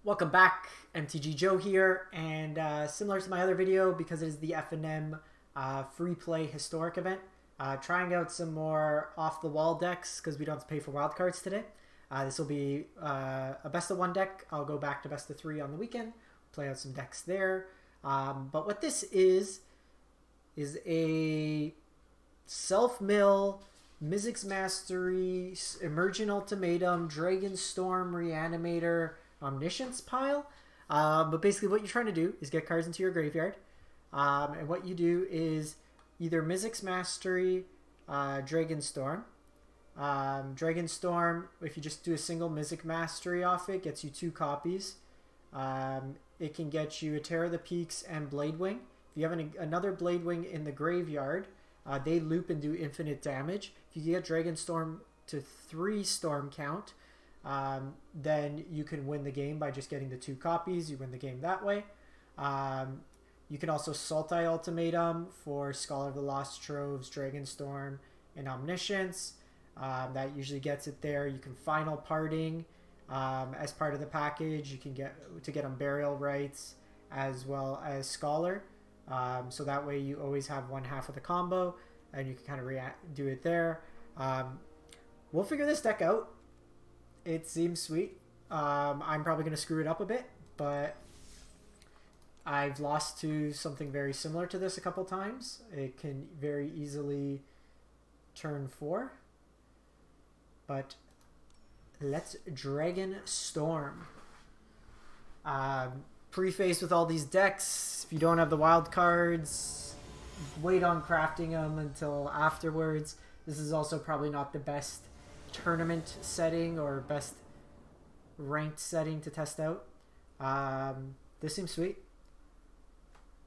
Welcome back, MTG Joe here, and similar to my other video, because it is the F&M free play historic event, trying out some more off-the-wall decks because we don't have to pay for wildcards today. This will be a best of one deck. I'll go back to best of three on the weekend, play out some decks there. But what this is a self-mill, Mizzix Mastery, Emergent Ultimatum, Dragonstorm, Reanimator, Omniscience pile. But basically what you're trying to do is get cards into your graveyard. And what you do is either Mizzix Mastery, Dragonstorm. Dragonstorm, if you just do a single Mizzix Mastery off it, gets you 2 copies. It can get you a Terror of the Peaks and Bladewing. If you have another Bladewing in the graveyard, they loop and do infinite damage. If you get Dragonstorm to 3 storm count, then you can win the game by just getting the 2 copies. You win the game that way. You can also Sultai Ultimatum for Scholar of the Lost Troves, Dragonstorm, and Omniscience. That usually gets it there. You can Final Parting as part of the package. You can get Burial Rites as well as Scholar. So that way you always have one half of the combo, and you can kind of do it there. We'll figure this deck out. It seems sweet. I'm probably going to screw it up a bit, but I've lost to something very similar to this a couple times. It can very easily turn 4. But let's Dragonstorm. Preface with all these decks. If you don't have the wild cards, wait on crafting them until afterwards. This is also probably not the best tournament setting or best ranked setting to test out. This seems sweet.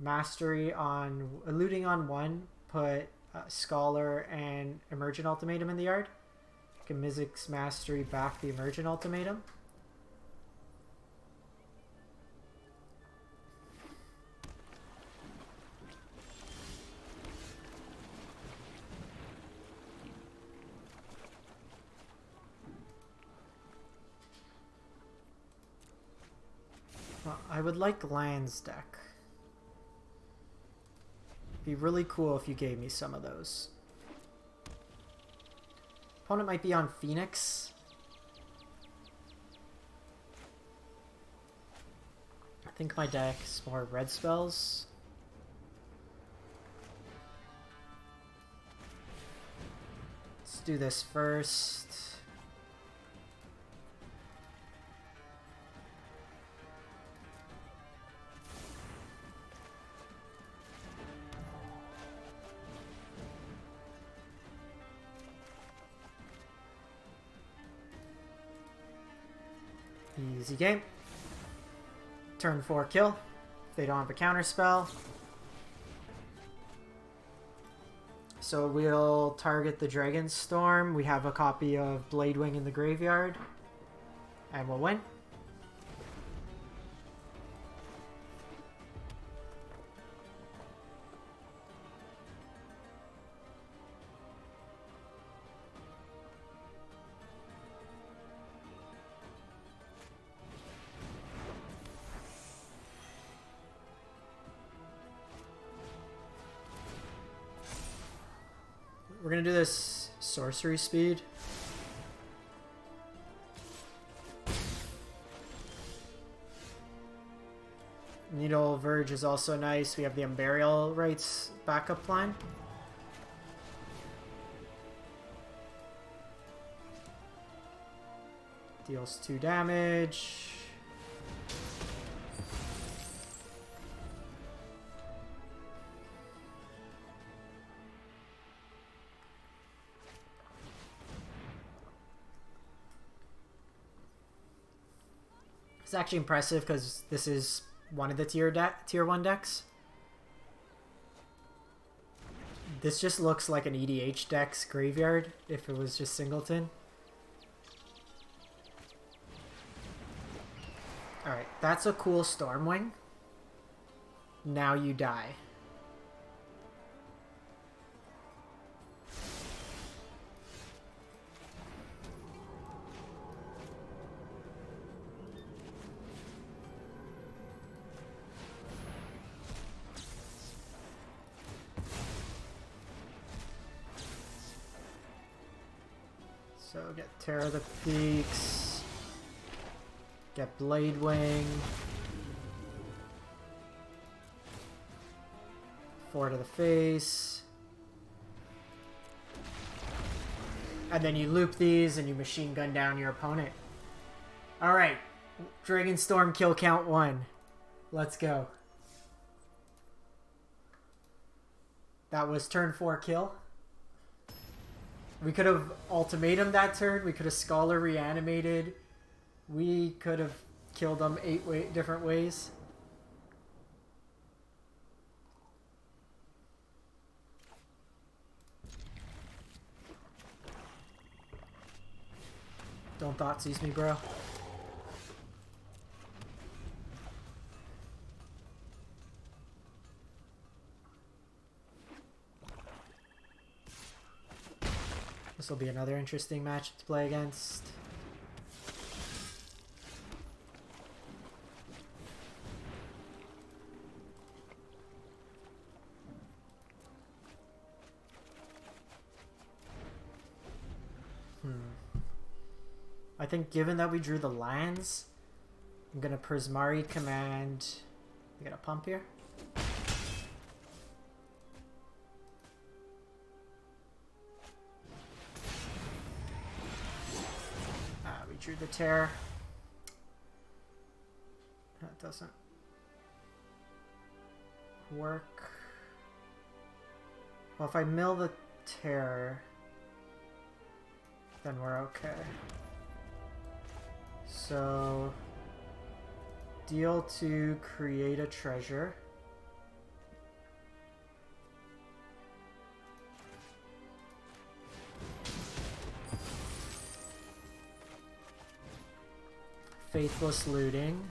Mastery on eluding on 1, put Scholar and Emergent Ultimatum in the yard. Can Mizzix Mastery back the Emergent Ultimatum. I would like lands deck. Be really cool if you gave me some of those. Opponent might be on Phoenix. I think my deck's more red spells. Let's do this first. Easy game. Turn 4 kill. If they don't have a counter spell. So we'll target the Dragonstorm. We have a copy of Bladewing in the graveyard. And we'll win. We're gonna do this sorcery speed. Needle Verge is also nice. We have the Burial Rites backup plan. Deals 2 damage. It's actually impressive because this is one of the tier 1 decks. This just looks like an EDH deck's graveyard if it was just Singleton. Alright, that's a cool Stormwing. Now you die. So get Terror of the Peaks. Get Bladewing. 4 to the face. And then you loop these and you machine gun down your opponent. Alright. Dragonstorm kill count 1. Let's go. That was turn 4 kill. We could have ultimatum that turn. We could have Scholar reanimated. We could have killed them 8 different ways. Don't Thoughtseize me, bro. This will be another interesting match to play against. I think given that we drew the lands, I'm going to Prismari command. We got a pump here. We drew the Terror. That doesn't work. Well, if I mill the Terror, then we're okay. So, deal to create a treasure. Faithless Looting.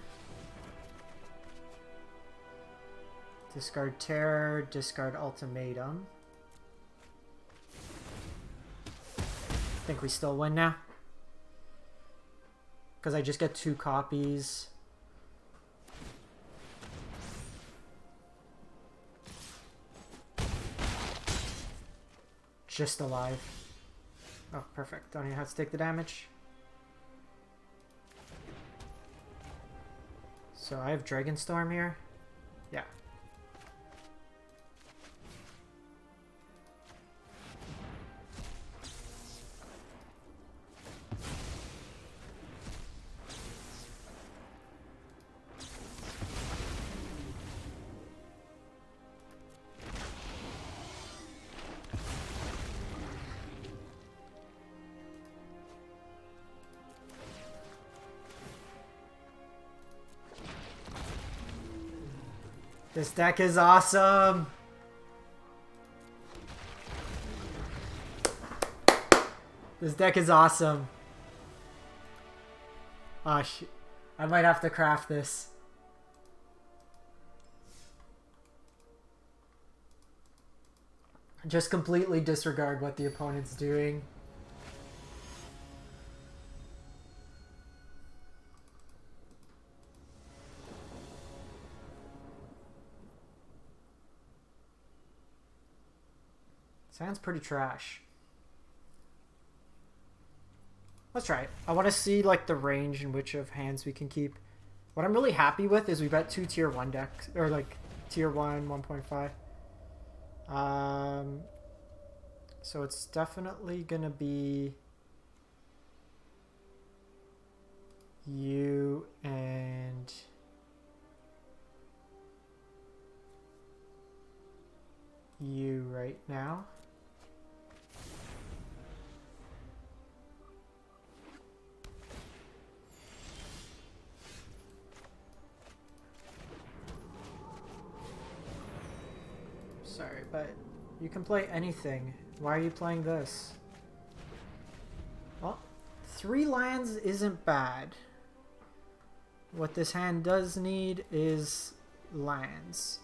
Discard Terror, discard Ultimatum. I think we still win now. Because I just get 2 copies. Just alive. Oh, perfect. Don't even have to take the damage. So I have Dragonstorm here. Yeah. This deck is awesome! This deck is awesome. Oh, I might have to craft this. Just completely disregard what the opponent's doing. Sounds pretty trash. Let's try it. I want to see like the range in which of hands we can keep. What I'm really happy with is we bet 2 tier 1 decks, or like tier 1, 1.5. So it's definitely gonna be you and you right now. Sorry, but you can play anything. Why are you playing this? Well, 3 lands isn't bad. What this hand does need is lands.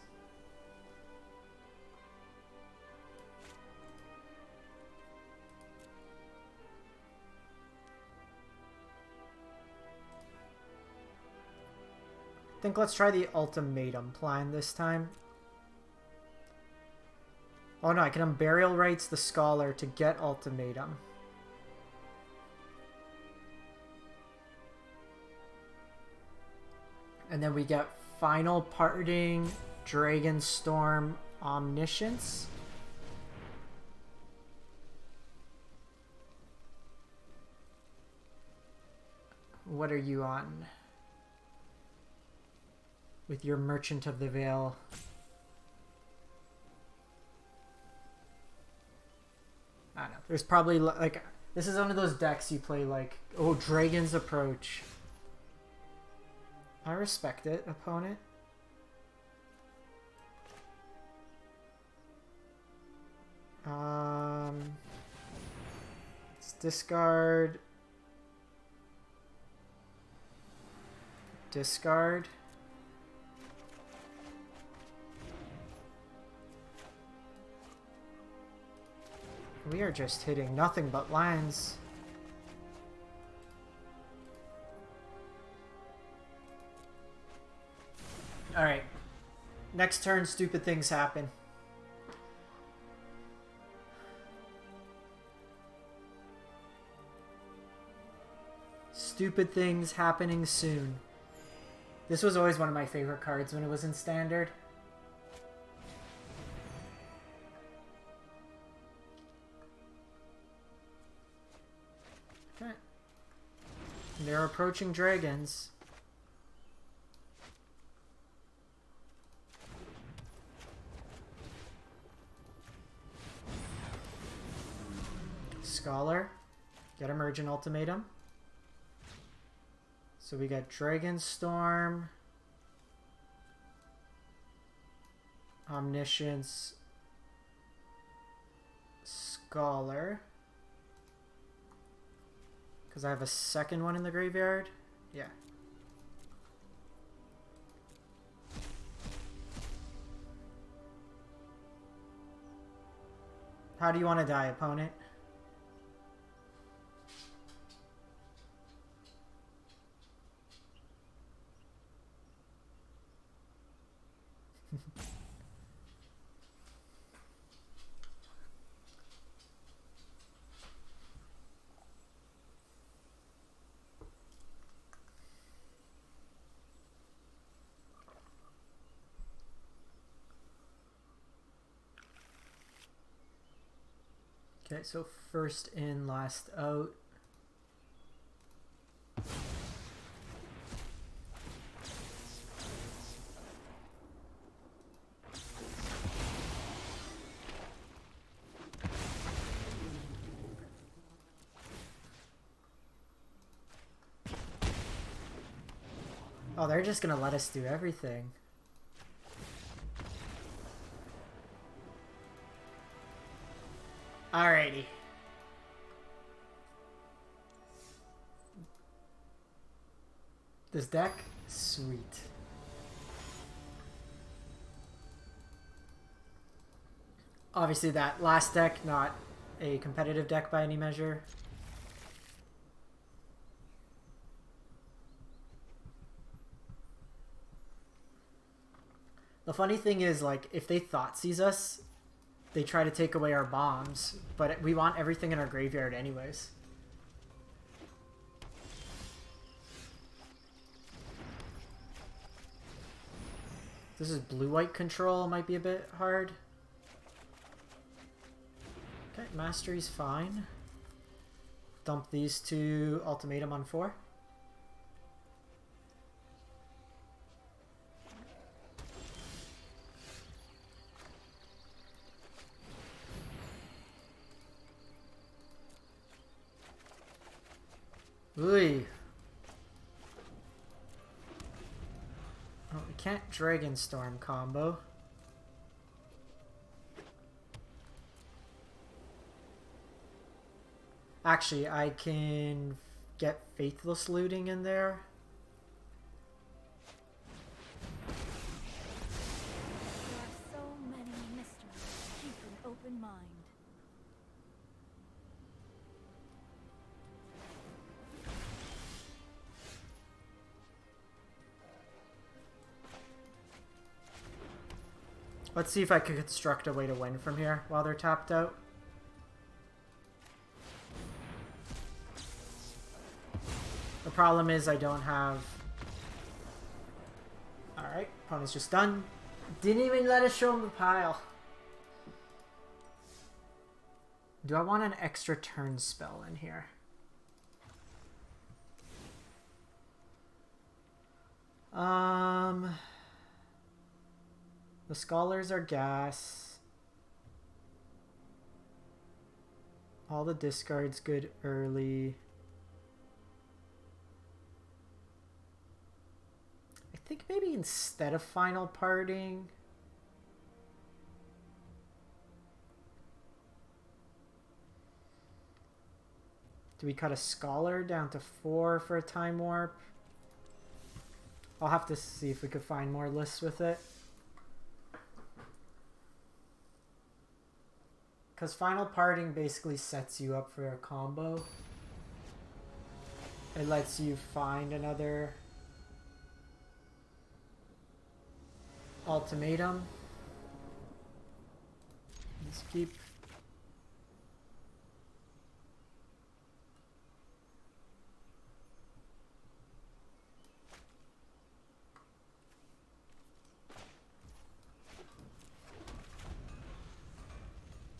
I think let's try the ultimatum plan this time. Oh no, I can Unburial Rights the Scholar to get ultimatum. And then we get Final Parting, Dragonstorm, Omniscience. What are you on? With your Merchant of the Veil. I don't know. There's probably like... This is one of those decks you play like... Oh, Dragon's Approach. I respect it, opponent. Let's discard. Discard. We are just hitting nothing but lands. Alright. Next turn, stupid things happen. Stupid things happening soon. This was always one of my favorite cards when it was in Standard. Okay. They're approaching dragons. Scholar. Get Emergent Ultimatum. So we got Dragonstorm, Omniscience, Scholar. Because I have a second one in the graveyard? Yeah. How do you want to die, opponent? Okay, so first in, last out. Oh, they're just gonna let us do everything. Alrighty. This deck? Sweet. Obviously that last deck, not a competitive deck by any measure. The funny thing is, like, if they Thoughtseize us, they try to take away our bombs, but we want everything in our graveyard anyways. This is blue-white control, might be a bit hard. Okay, Mastery's fine. Dump these two, Ultimatum on 4. Ooh. Oh, we can't Dragonstorm combo. Actually, I can get Faithless Looting in there. There are so many mysteries. Keep an open mind. Let's see if I can construct a way to win from here while they're tapped out. The problem is I don't have Alright, opponent's just done. Didn't even let us show him the pile. Do I want an extra turn spell in here? The scholars are gas. All the discards good early. I think maybe instead of final parting. Do we cut a scholar down to 4 for a time warp? I'll have to see if we could find more lists with it. Because final parting basically sets you up for a combo. It lets you find another ultimatum. Let's keep.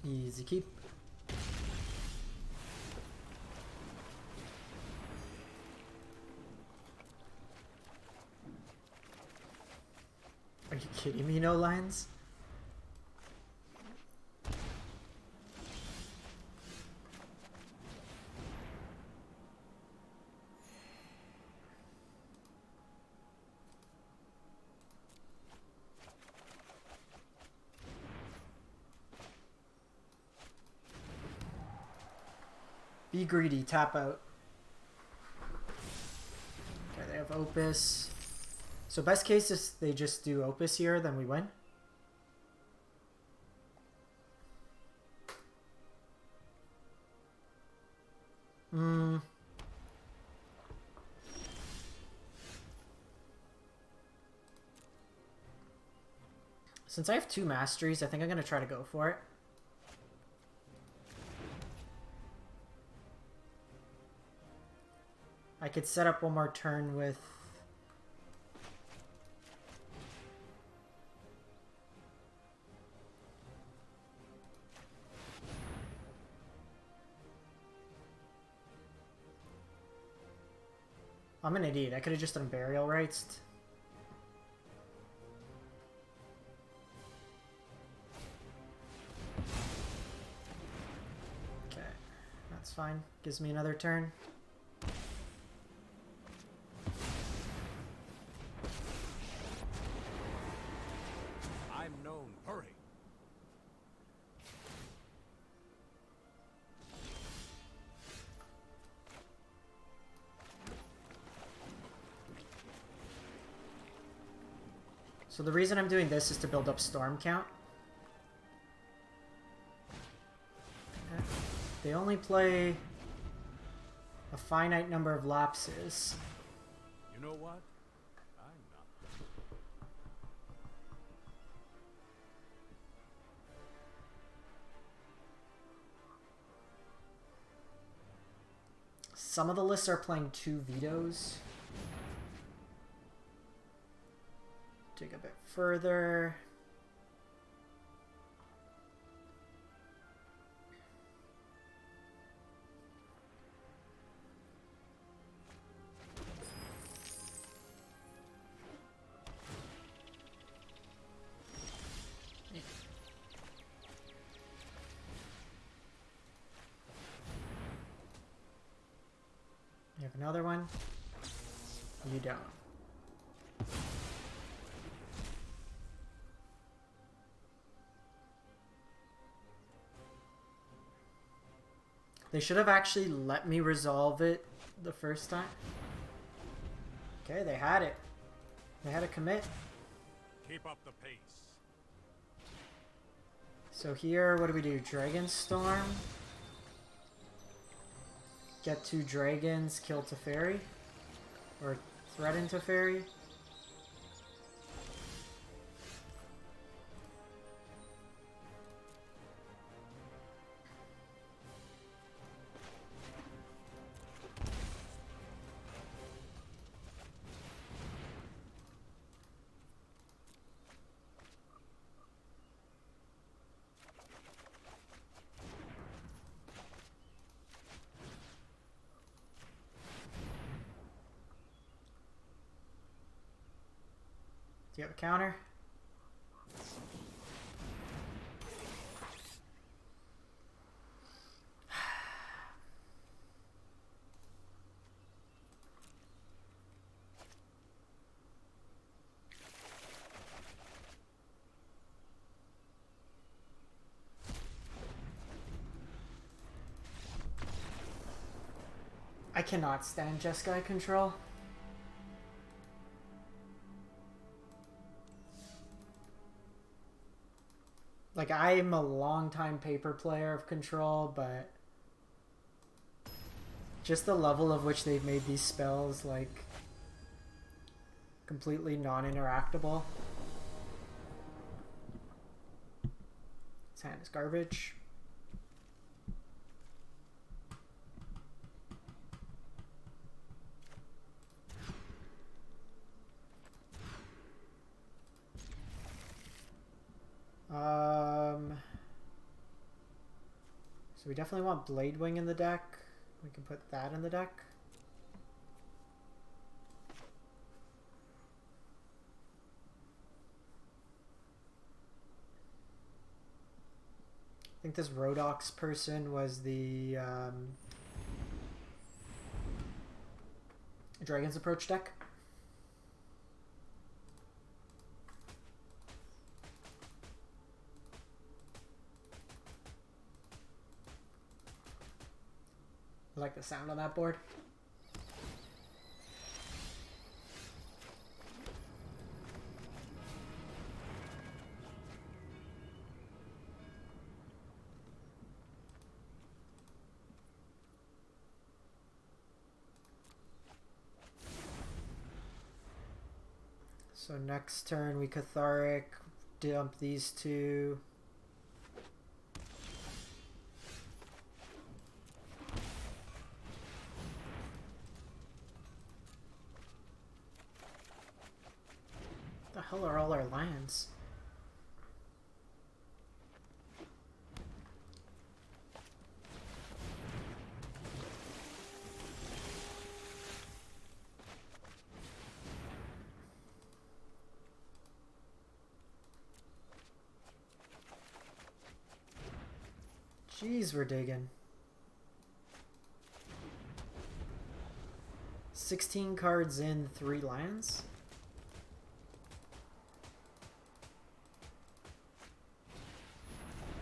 Easy keep. Are you kidding me? No lines? Be greedy, tap out. Okay, they have Opus. So best case is they just do Opus here, then we win. Since I have 2 masteries, I think I'm going to try to go for it. I could set up one more turn with... I'm an idiot. I could have just done Burial Rites. Okay, that's fine. Gives me another turn. So the reason I'm doing this is to build up storm count. They only play a finite number of lapses. You know what? I'm not. Some of the lists are playing 2 vetoes. Dig a bit further. You have another one? You don't. They should have actually let me resolve it the first time. Okay, they had it. They had a commit. Keep up the pace. So here, what do we do? Dragonstorm. Get 2 dragons, kill Teferi. Or threaten Teferi. Do you have a counter? I cannot stand Jeskai control. Like, I'm a long-time paper player of control, but just the level of which they've made these spells, like, completely non-interactable. This hand is garbage. So we definitely want Bladewing in the deck. We can put that in the deck. I think this Rhodox person was the Dragon's Approach deck. I like the sound on that board. So next turn we Catharic, dump these two. What the hell are all our lands? Jeez, we're digging. 16 cards in, 3 lands?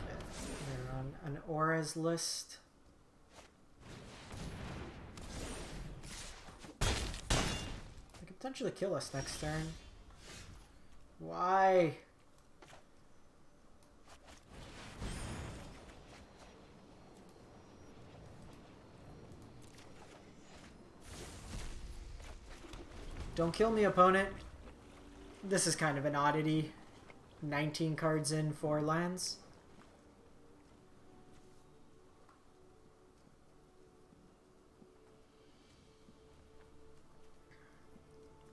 Okay, they're on an Auras list. They could potentially kill us next turn. Why? Don't kill me, opponent. This is kind of an oddity. 19 cards in, 4 lands.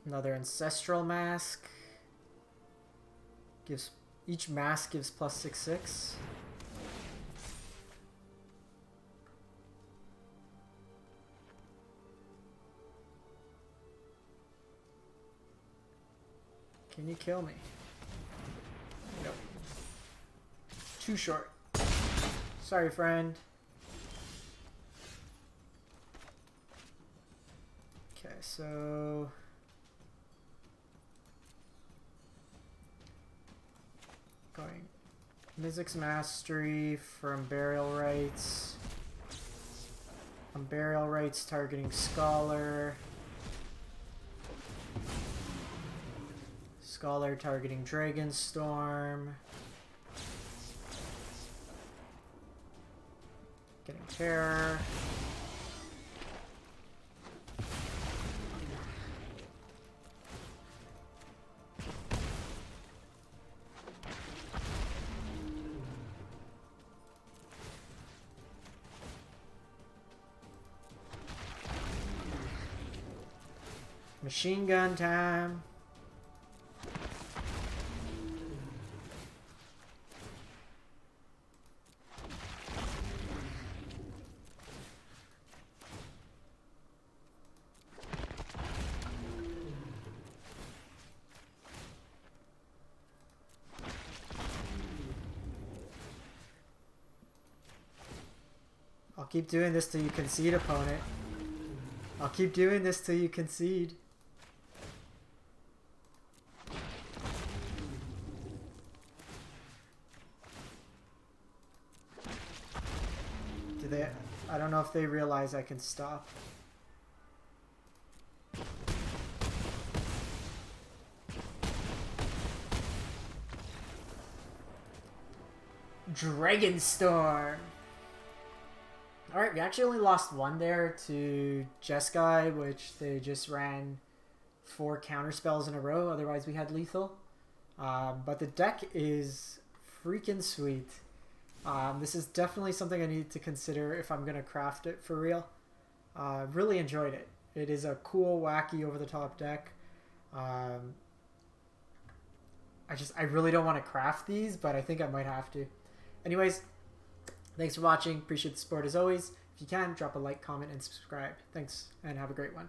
Another Ancestral Mask. Gives each mask gives +6/6. Can you kill me? Nope. Too short. Sorry, friend. Okay, so... going Mizzix Mastery from Burial Rites. From Burial Rites targeting Scholar. Scholar targeting Dragonstorm. Getting Terror. Machine gun time. keep doing this till you concede, opponent. I'll keep doing this till you concede. Do they... I don't know if they realize I can stop. Dragonstorm. Alright, we actually only lost one there to Jeskai, which they just ran 4 counter spells in a row. Otherwise, we had lethal. But the deck is freaking sweet. This is definitely something I need to consider if I'm going to craft it for real. Really enjoyed it. It is a cool, wacky, over-the-top deck. I really don't want to craft these, but I think I might have to. Anyways, thanks for watching. Appreciate the support as always. If you can, drop a like, comment, and subscribe. Thanks, and have a great one.